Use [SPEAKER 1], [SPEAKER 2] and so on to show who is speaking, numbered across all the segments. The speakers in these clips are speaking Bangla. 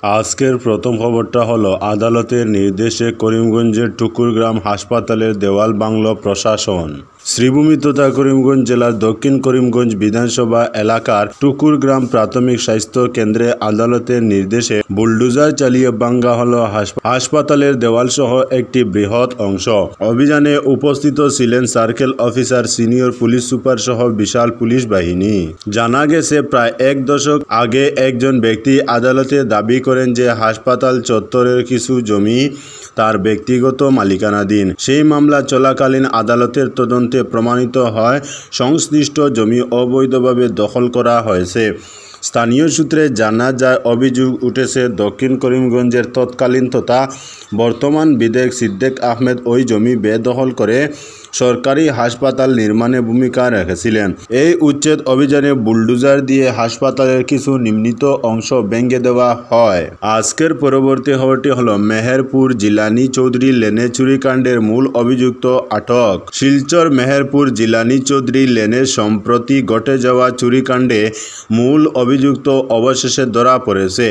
[SPEAKER 1] আজকের প্রথম খবরটা হলো আদালতের নির্দেশে করিমগঞ্জের টুকুরগ্রাম হাসপাতালের দেওয়াল ভাঙল প্রশাসন। শ্রীভূমি তথা করিমগঞ্জ জেলার দক্ষিণ করিমগঞ্জ বিধানসভা এলাকার টুকুরগ্রাম প্রাথমিক স্বাস্থ্য কেন্দ্রে আদালতের নির্দেশে বুলডোজার চালিয়ে ভাঙা হলো হাসপাতালের দেওয়ালসহ একটি বৃহৎ অংশ। অভিযানে উপস্থিত ছিলেন circle officer, senior police super সহ বিশাল পুলিশ বাহিনী। জানা গেছে, প্রায় এক দশক আগে একজন ব্যক্তি আদালতে দাবি করেন যে হাসপাতাল চত্বরের কিছু জমি তার ব্যক্তিগত মালিকানাধীন। সেই মামলা চলাকালীন আদালতের তদন্তে প্রমাণিত হয় সংশ্লিষ্ট জমি অবৈধভাবে দখল করা হয়েছে। স্থানীয় সূত্রে জানা যায়, অভিযোগ উঠেছে দক্ষিণ করিমগঞ্জের তৎকালীন তথা বর্তমান বিধায়ক সিদ্দিক আহমেদ ওই জমি বেদখল করে সরকারি হাসপাতাল নির্মাণে ভূমিকা রেখেছিলেন। এই উচ্ছেদ অভিযানে বুলডোজার দিয়ে হাসপাতালের কিছু নিম্নিত অংশ ভেঙে দেওয়া হয়। আজকের পরবর্তী খবরটি হলো মেহেরপুর জিলানি চৌধুরী লেনে চুরিকাণ্ডের মূল অভিযুক্ত আটক। শিলচর মেহেরপুর জিলানি চৌধুরী লেনে সম্প্রতি ঘটে যাওয়া চুরিকাণ্ডে মূল অভিযুক্ত অবশেষে ধরা পড়েছে।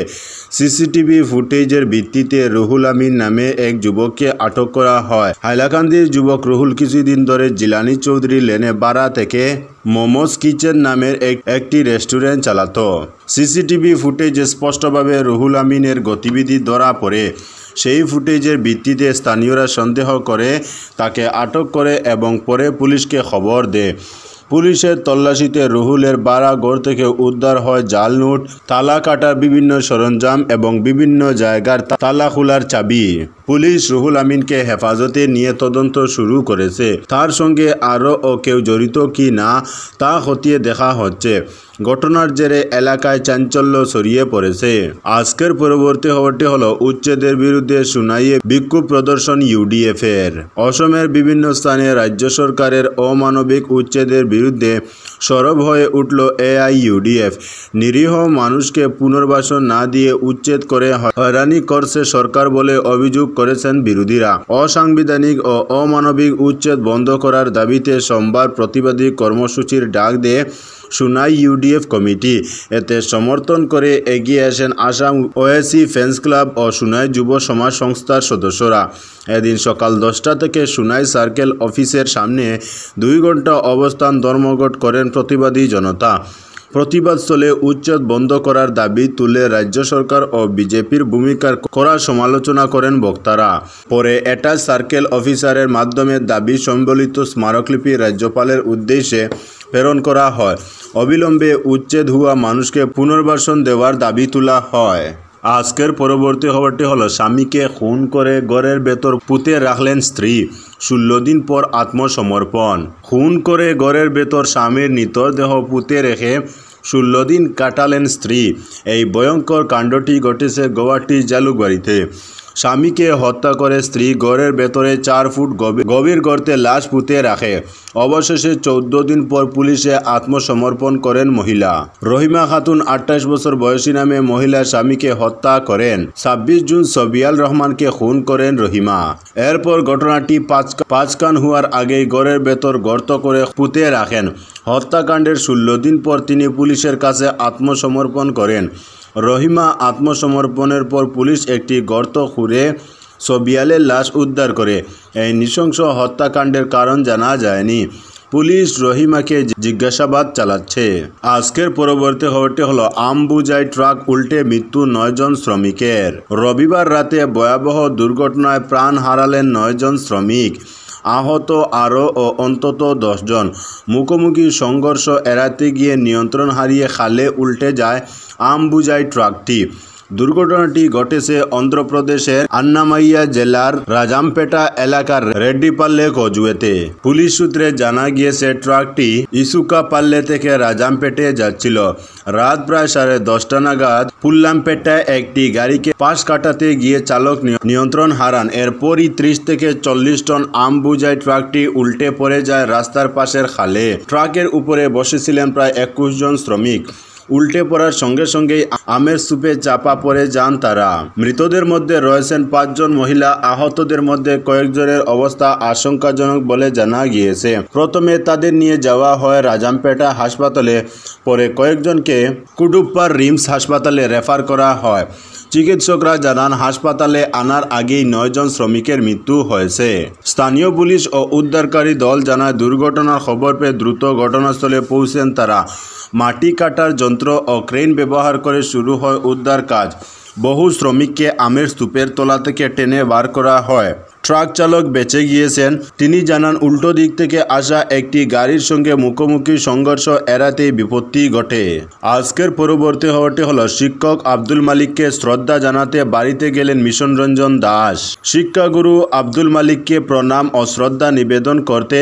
[SPEAKER 1] সিসিটিভি ফুটেজের ভিত্তিতে রুহুল আমিন নামে এক যুবককে আটক করা হয়। হাইলাকান্দির যুবক রুহুল কিছুদিন ধরে জিলানি চৌধুরী লেনে ভাড়া থেকে মোমোস কিচেন নামের একটি রেস্টুরেন্ট চালাতো। সিসিটিভি ফুটেজে স্পষ্টভাবে রুহুল আমিনের গতিবিধি ধরা পড়ে। সেই ফুটেজের ভিত্তিতে স্থানীয়রা সন্দেহ করে তাকে আটক করে এবং পরে পুলিশকে খবর দেয়। পুলিশের তল্লাশিতে রুহুলের ভাড়া ঘর থেকে উদ্ধার হয় জাল নোট, তালা কাটার বিভিন্ন সরঞ্জাম এবং বিভিন্ন জায়গার তালা খোলার চাবি। পুলিশ রুহুল আমিনকে হেফাজতে নিয়ে তদন্ত শুরু করেছে। তার সঙ্গে আরও কেউ জড়িত কি না তা খতিয়ে দেখা হচ্ছে। ঘটনার জেরে এলাকায় চাঞ্চল্য ছড়িয়ে পড়েছে। আজকের পরবর্তী খবরটি হলো উচ্ছেদের বিরুদ্ধে সুনাইয়ে বিক্ষোভ প্রদর্শন ইউডিএফের। অসমের বিভিন্ন স্থানে রাজ্য সরকারের অমানবিক উচ্ছেদের বিরুদ্ধে সরব হয়ে উঠল এআইইউডিএফ। নিরীহ মানুষকে পুনর্বাসন না দিয়ে উচ্ছেদ করে হয়রানি করছে সরকার বলে অভিযোগ করেছেন বিরোধীরা। অসাংবিধানিক ও অমানবিক উচ্ছেদ বন্ধ করার দাবিতে সোমবার প্রতিবাদী কর্মসূচির ডাক দেয় সুনাই ইউডিএফ কমিটি। এতে সমর্থন করে এগিয়ে আসেন আসাম ওএসি ফ্যান্স ক্লাব ও সুনাই যুব সমাজ সংস্থার সদস্যরা। এদিন সকাল 10টা থেকে সুনাই সার্কেল অফিসের সামনে 2 ঘন্টা অবস্থান ধর্মঘট করেন প্রতিবাদী জনতা। প্রতিবাদস্থলে উচ্ছেদ বন্ধ করার দাবি তুলে রাজ্য সরকার ও বিজেপির ভূমিকার কড়া সমালোচনা করেন বক্তারা। পরে অ্যাটাচ সার্কেল অফিসারের মাধ্যমে দাবি সম্বলিত স্মারকলিপি রাজ্যপালের উদ্দেশ্যে প্রেরণ করা হয়। অবিলম্বে উচ্ছেদ হওয়া মানুষকে পুনর্বাসন দেওয়ার দাবি তোলা হয়। আজকের পরবর্তী খবরটি হলো স্বামীকে খুন করে ঘরের ভেতর পুঁতে রাখলেন স্ত্রী, 16 দিন পর আত্মসমর্পণ। খুন করে ঘরের ভেতর স্বামীর মৃতদেহ পুঁতে রেখে 16 দিন কাটালেন স্ত্রী। এই ভয়ঙ্কর কাণ্ডটি ঘটেছে গুয়াহাটির জালুকবাড়িতে। স্বামীকে হত্যা করে স্ত্রী ঘরের ভেতরে 4 ফুট গভীর গর্তে লাশ পুঁতে রাখে। অবশেষে 14 দিন পর পুলিশে আত্মসমর্পণ করেন মহিলা। রহিমা খাতুন 28 বছর বয়সী নামে মহিলা স্বামীকে হত্যা করেন। 26 জুন সবিয়াল রহমানকে খুন করেন রহিমা। এরপর ঘটনাটি পাঁচকান হওয়ার আগেই ঘরের ভেতর গর্ত করে পুঁতে রাখেন। হত্যাকাণ্ডের 16 দিন পর তিনি পুলিশের কাছে আত্মসমর্পণ করেন। রহিমা আত্মসমর্পণের পর পুলিশ একটি গর্ত খুঁড়ে সবিয়ালের লাশ উদ্ধার করে। এই নৃশংস হত্যাকাণ্ডের কারণ জানা যায়নি। পুলিশ রহিমাকে জিজ্ঞাসাবাদ চালাচ্ছে। আজকের পরবর্তী খবরটি হলো আমবুজায় ট্রাক উল্টে মৃত্যু 9 জন শ্রমিকের। রবিবার রাতে ভয়াবহ দুর্ঘটনায় প্রাণ হারালেন 9 জন শ্রমিক। আহত আরও অন্তত 10 জন। মুখোমুখি সংঘর্ষ এড়াতে গিয়ে নিয়ন্ত্রণ হারিয়ে খালে উল্টে যায় আমবুজাই ট্রাকটি। দুর্ঘটনাটি ঘটেছে অন্ধ্রপ্রদেশের আন্নামাইয়া জেলার রাজামপেটা এলাকার রেড্ডিপাল্লে কজুয়েতে। পুলিশ সূত্রে জানা গিয়েছে, ট্রাকটি ইসুকাপাল্লে থেকে রাজামপেটে যাচ্ছিল। রাত প্রায় 10:30 নাগাদ পুল্লামপেটায় একটি গাড়িকে পাশ কাটাতে গিয়ে চালক নিয়ন্ত্রণ হারান। এরপরই 30 থেকে 40 টন আম বোঝাই ট্রাকটি উল্টে পড়ে যায় রাস্তার পাশের খালে। ট্রাকের উপরে বসেছিলেন প্রায় 21 জন শ্রমিক। উল্টে পড়ার সঙ্গে সঙ্গেই আমের স্তূপে চাপা পড়ে যান তারা। মৃতদের মধ্যে রয়েছেন 5 জন মহিলা। আহতদের মধ্যে কয়েকজনের অবস্থা আশঙ্কাজনক বলে জানা গিয়েছে। প্রথমে তাদের নিয়ে যাওয়া হয় রাজামপেটা হাসপাতালে, পরে কয়েকজনকে কুডুপ্পার রিমস হাসপাতালে রেফার করা হয়। চিকিৎসকরা জানান হাসপাতালে আনার আগেই 9 জন শ্রমিকের মৃত্যু হয়েছে। স্থানীয় পুলিশ ও উদ্ধারকারী দল জানায় দুর্ঘটনার খবর পেয়ে দ্রুত ঘটনাস্থলে পৌঁছেন তারা। মাটি কাটার যন্ত্র ও ক্রেন ব্যবহার করে শুরু হয় উদ্ধার কাজ। বহু শ্রমিককে আমের স্তূপের তলা থেকে টেনে বার করা হয়। ট্রাক চালক বেঁচে গিয়েছেন। তিনি জানান উল্টো দিক থেকে আসা একটি গাড়ির সঙ্গে মুখোমুখি সংঘর্ষ এড়াতেই বিপত্তি ঘটে। আজকের পরবর্তী খবরটি হলো শিক্ষক আব্দুল মালিককে শ্রদ্ধা জানাতে বাড়িতে গেলেন মিশন রঞ্জন দাস। শিক্ষাগুরু আব্দুল মালিককে প্রণাম ও শ্রদ্ধা নিবেদন করতে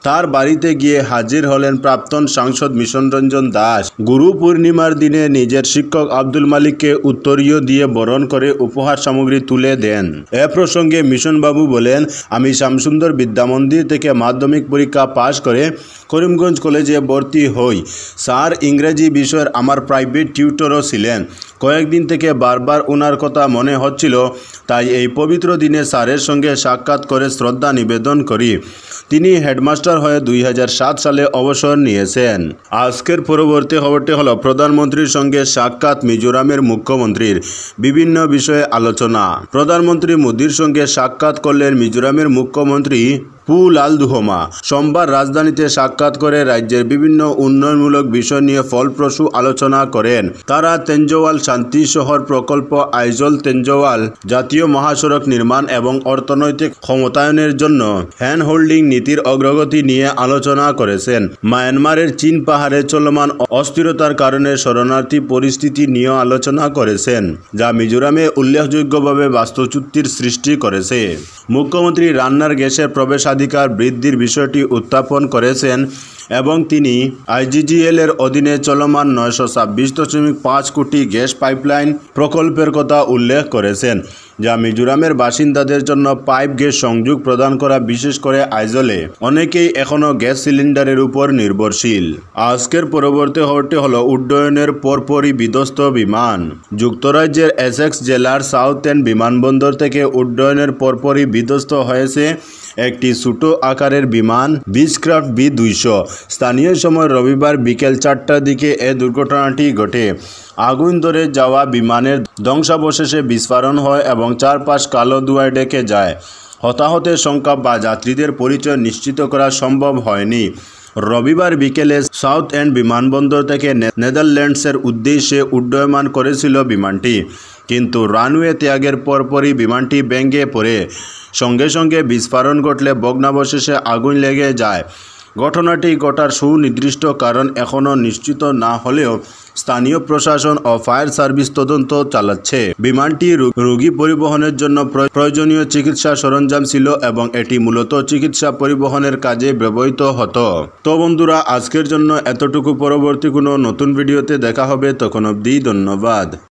[SPEAKER 1] তার বাড়িতে গিয়ে হাজির হলেন প্রাক্তন সাংসদ মিশন রঞ্জন দাস। গুরু পূর্ণিমার দিনে নিজের শিক্ষক আব্দুল মালিককে উত্তরীয় দিয়ে বরণ করে উপহার সামগ্রী তুলে দেন। এ প্রসঙ্গে মিশন বাবু বলেন, আমি শ্যামসুন্দর বিদ্যামন্দির থেকে মাধ্যমিক পরীক্ষা পাশ করে করিমগঞ্জ কলেজে ভর্তি হই। স্যার ইংরেজি বিষয়ের আমার প্রাইভেট টিউটরও ছিলেন। কয়েকদিন থেকে বারবার ওনার কথা মনে হচ্ছিল, তাই এই পবিত্র দিনে স্যারের সঙ্গে সাক্ষাৎ করে শ্রদ্ধা নিবেদন করি। তিনি হেডমাস্টার হয়ে 2007 সালে অবসর নিয়েছেন। আজকের পরবর্তী খবরটি হলো প্রধানমন্ত্রীর সঙ্গে সাক্ষাৎ মিজোরামের মুখ্যমন্ত্রীর, বিভিন্ন বিষয়ে আলোচনা। প্রধানমন্ত্রী মোদির সঙ্গে সাক্ষাৎ করলেন মিজোরামের মুখ্যমন্ত্রী পু লালদুহমা। সোমবার রাজধানীতে সাক্ষাৎ করে রাজ্যের বিভিন্ন উন্নয়নমূলক বিষয় নিয়ে ফলপ্রসূ আলোচনা করেন। তারা তেঞ্জওয়াল শান্তি শহর প্রকল্প, আইজল তেঞ্জওয়াল জাতীয় মহাসড়ক নির্মাণ এবং অর্থনৈতিক ক্ষমতায়নের জন্য হ্যান্ড হোল্ডিং নীতির অগ্রগতি নিয়ে আলোচনা করেছেন। মায়ানমারের চীন পাহাড়ে চলমান অস্থিরতার কারণে শরণার্থী পরিস্থিতি নিয়েও আলোচনা করেছেন, যা মিজোরামে উল্লেখযোগ্যভাবে বাস্তুচ্যুতির সৃষ্টি করেছে। মুখ্যমন্ত্রী রান্নার গ্যাসের প্রবেশাধিকার বৃদ্ধির বিষয়টি উত্থাপন করেছেন এবং তিনি আইজিজিএল এর অধীনে চলমান 926.5 কোটি গ্যাস পাইপলাইন প্রকল্পের কথা উল্লেখ করেছেন, যা মিজোরামের বাসিন্দাদের জন্য পাইপ গ্যাস সংযোগ প্রদান করা, বিশেষ করে আইজলে অনেকেই এখনও গ্যাস সিলিন্ডারের উপর নির্ভরশীল। আজকের পরবর্তী খবরটি হলো উড্ডয়নের পরপরই বিধ্বস্ত বিমান। যুক্তরাজ্যের এসেক্স জেলার সাউথ এন্ড বিমানবন্দর থেকে উড্ডয়নের পরপরই বিধ্বস্ত হয়েছে একটি ছোট আকারের বিমান বিচক্রাফট B200। স্থানীয় সময় রবিবার বিকেল 4টার দিকে এ দুর্ঘটনাটি ঘটে। আগুন ধরে যাওয়া বিমানের ধ্বংসাবশেষে বিস্ফোরণ হয় এবং চারপাশ কালো ধোঁয়ায় ঢেকে যায়। হতাহতের সংখ্যা বা যাত্রীদের পরিচয় নিশ্চিত করা সম্ভব হয়নি। রবিবার বিকেলে সাউথ এন্ড বিমানবন্দর থেকে নেদারল্যান্ডসের উদ্দেশ্যে উড্ডয়মান করেছিল বিমানটি, কিন্তু রানওয়ে ত্যাগের পরপরই বিমানটি ভেঙে পড়ে। সঙ্গে সঙ্গে বিস্ফোরণ ঘটলে ভগ্নাবশেষে আগুন লেগে যায়। ঘটনাটি ঘটার সুনির্দিষ্ট কারণ এখনও নিশ্চিত না হলেও স্থানীয় প্রশাসন ও ফায়ার সার্ভিস তদন্ত চালাচ্ছে। বিমানটি রোগী পরিবহনের জন্য প্রয়োজনীয় চিকিৎসা সরঞ্জাম ছিল এবং এটি মূলত চিকিৎসা পরিবহনের কাজে ব্যবহৃত হতো। তো বন্ধুরা, আজকের জন্য এতটুকু। পরবর্তী কোনো নতুন ভিডিওতে দেখা হবে, তখন অবধি ধন্যবাদ।